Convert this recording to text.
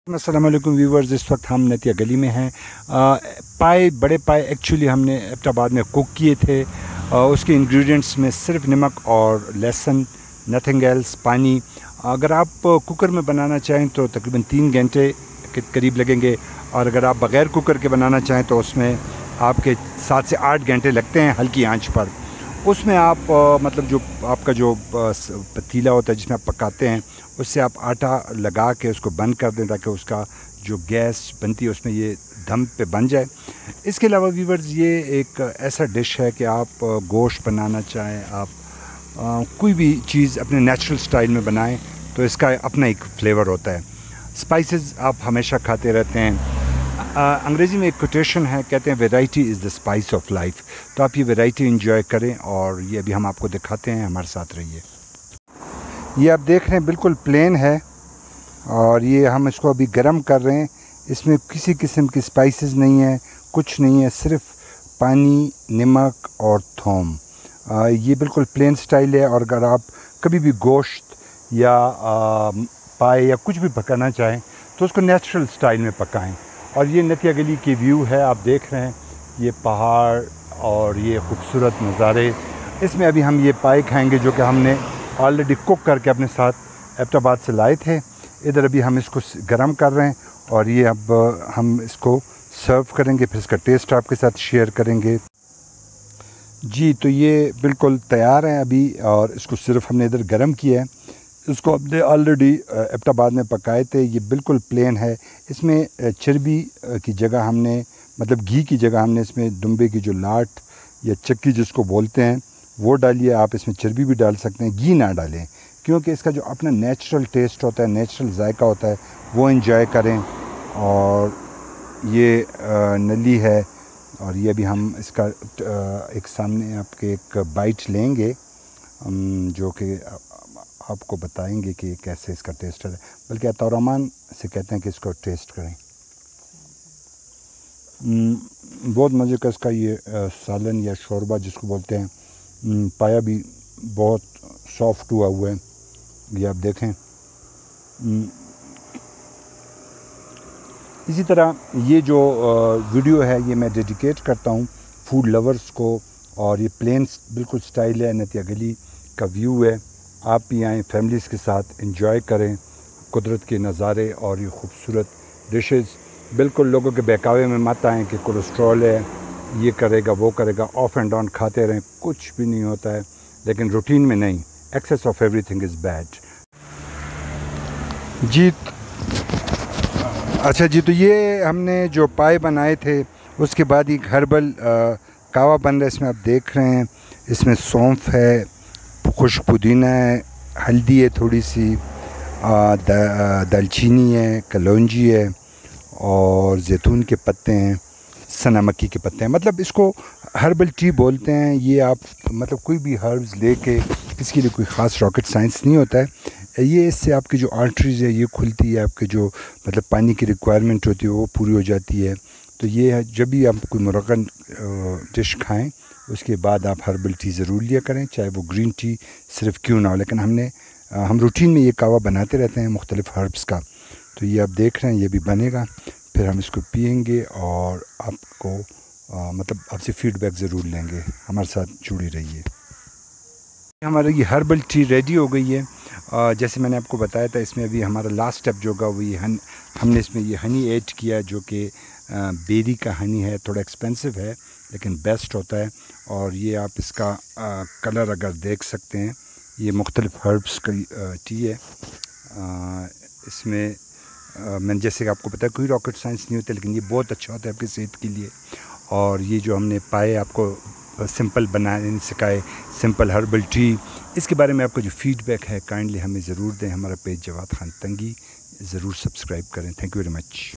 अस्सलाम वालेकुम व्यूवर्स, इस वक्त हम नतिया गली में हैं। पाए बड़े पाए एक्चुअली हमने एबटाबाद में कुक किए थे। उसके इंग्रेडिएंट्स में सिर्फ नमक और लहसुन, नथिंग एल्स, पानी। अगर आप कुकर में बनाना चाहें तो तकरीबन 3 घंटे के करीब लगेंगे, और अगर आप बग़ैर कुकर के बनाना चाहें तो उसमें आपके 7 से 8 घंटे लगते हैं हल्की आंच पर। उसमें आप मतलब जो आपका जो पतीला होता है जिसमें आप पकाते हैं, उससे आप आटा लगा के उसको बंद कर दें ताकि उसका जो गैस बनती है उसमें ये दम पे बन जाए। इसके अलावा व्यूवर्स, ये एक ऐसा डिश है कि आप गोश्त बनाना चाहें, आप कोई भी चीज़ अपने नेचुरल स्टाइल में बनाएं तो इसका अपना एक फ्लेवर होता है। स्पाइसेस आप हमेशा खाते रहते हैं। अंग्रेज़ी में एक कोटेशन है, कहते हैं variety is the spice of life. तो आप ये वैरायटी एंजॉय करें, और ये अभी हम आपको दिखाते हैं, हमारे साथ रहिए। ये आप देख रहे हैं बिल्कुल प्लेन है, और ये हम इसको अभी गर्म कर रहे हैं। इसमें किसी किस्म की स्पाइसेस नहीं है, कुछ नहीं है, सिर्फ पानी, नमक और थूम। ये बिल्कुल प्लेन स्टाइल है। और अगर आप कभी भी गोश्त या पाए या कुछ भी पकाना चाहें तो उसको नेचुरल स्टाइल में पकाएं। और ये नतिया गली की व्यू है, आप देख रहे हैं ये पहाड़ और ये खूबसूरत नज़ारे। इसमें अभी हम ये पाए खाएंगे जो कि हमने ऑलरेडी कुक करके अपने साथ एबटाबाद से लाए थे। इधर अभी हम इसको गर्म कर रहे हैं, और ये अब हम इसको सर्व करेंगे, फिर इसका टेस्ट आपके साथ शेयर करेंगे। जी, तो ये बिल्कुल तैयार है अभी, और इसको सिर्फ हमने इधर गर्म किया है। इसको हमने ऑलरेडी एबटाबाद में पकाए थे। ये बिल्कुल प्लेन है। इसमें चर्बी की जगह हमने, मतलब घी की जगह हमने इसमें दुम्बे की जो लाट या चक्की जिसको बोलते हैं वो डालिए। आप इसमें चर्बी भी डाल सकते हैं, घी ना डालें, क्योंकि इसका जो अपना नेचुरल टेस्ट होता है, नेचुरल जायका होता है, वो एंजॉय करें। और ये नली है, और ये भी हम इसका एक सामने आपके एक बाइट लेंगे, जो कि आपको बताएंगे कि कैसे इसका टेस्ट है। बल्कि अतौरमान से कहते हैं कि इसको टेस्ट करें। बहुत मज़े का इसका ये सालन या शोरबा जिसको बोलते हैं। पाया भी बहुत सॉफ्ट हुआ है, ये आप देखें। इसी तरह ये जो वीडियो है ये मैं डेडिकेट करता हूँ फूड लवर्स को। और ये प्लेन बिल्कुल स्टाइल है, नतिया गली का व्यू है। आप भी आएँ, फैमिलीज़ के साथ एंजॉय करें कुदरत के नज़ारे और ये खूबसूरत डिशेस। बिल्कुल लोगों के बहकावे में मत आएँ कि कोलेस्ट्रॉल है, ये करेगा वो करेगा, ऑफ एंड ऑन खाते रहें, कुछ भी नहीं होता है। लेकिन रूटीन में नहीं, excess of everything is bad. जी अच्छा जी, तो ये हमने जो पाए बनाए थे उसके बाद एक हर्बल कावा बन रहा है। इसमें आप देख रहे हैं, इसमें सौंफ है, खुश्क पुदीना है, हल्दी है थोड़ी सी, दालचीनी है, कलौंजी है, और जैतून के पत्ते हैं, सना मक्की के पत्ते हैं। मतलब इसको हर्बल टी बोलते हैं। ये आप मतलब कोई भी हर्ब्स लेके, इसके लिए कोई ख़ास रॉकेट साइंस नहीं होता है। ये इससे आपकी जो आर्टरीज़ है ये खुलती है, आपके जो मतलब पानी की रिक्वायरमेंट होती है वो पूरी हो जाती है। तो ये है, जब भी आप कोई मुरक्कन डिश खाएं उसके बाद आप हर्बल टी ज़रूर लिया करें, चाहे वो ग्रीन टी सिर्फ क्यों ना हो। लेकिन हम रूटीन में ये कावा बनाते रहते हैं मुख्तलिफ़ हर्ब्स का। तो ये आप देख रहे हैं, ये भी बनेगा, फिर हम इसको पिएंगे और आपको मतलब आपसे फ़ीडबैक ज़रूर लेंगे। हमारे साथ जुड़ी रहिए। हमारा ये हर्बल टी रेडी हो गई है। जैसे मैंने आपको बताया था, इसमें अभी हमारा लास्ट स्टेप जो होगा वो ये हमने इसमें ये हनी ऐड किया, जो कि बेरी का हनी है। थोड़ा एक्सपेंसिव है लेकिन बेस्ट होता है। और ये आप इसका कलर अगर देख सकते हैं, ये मुख्तलिफ़ हर्ब्स की टी है। इसमें मैंने जैसे कि आपको पता है कोई रॉकेट साइंस नहीं होता, लेकिन ये बहुत अच्छा होता है आपकी सेहत के लिए। और ये जो हमने पाए आपको सिंपल बनाने सिखाए, सिंपल हर्बल टी, इसके बारे में आपका जो फ़ीडबैक है काइंडली हमें ज़रूर दें। हमारा पेज जवाद खान तंगी ज़रूर सब्सक्राइब करें। Thank you very much.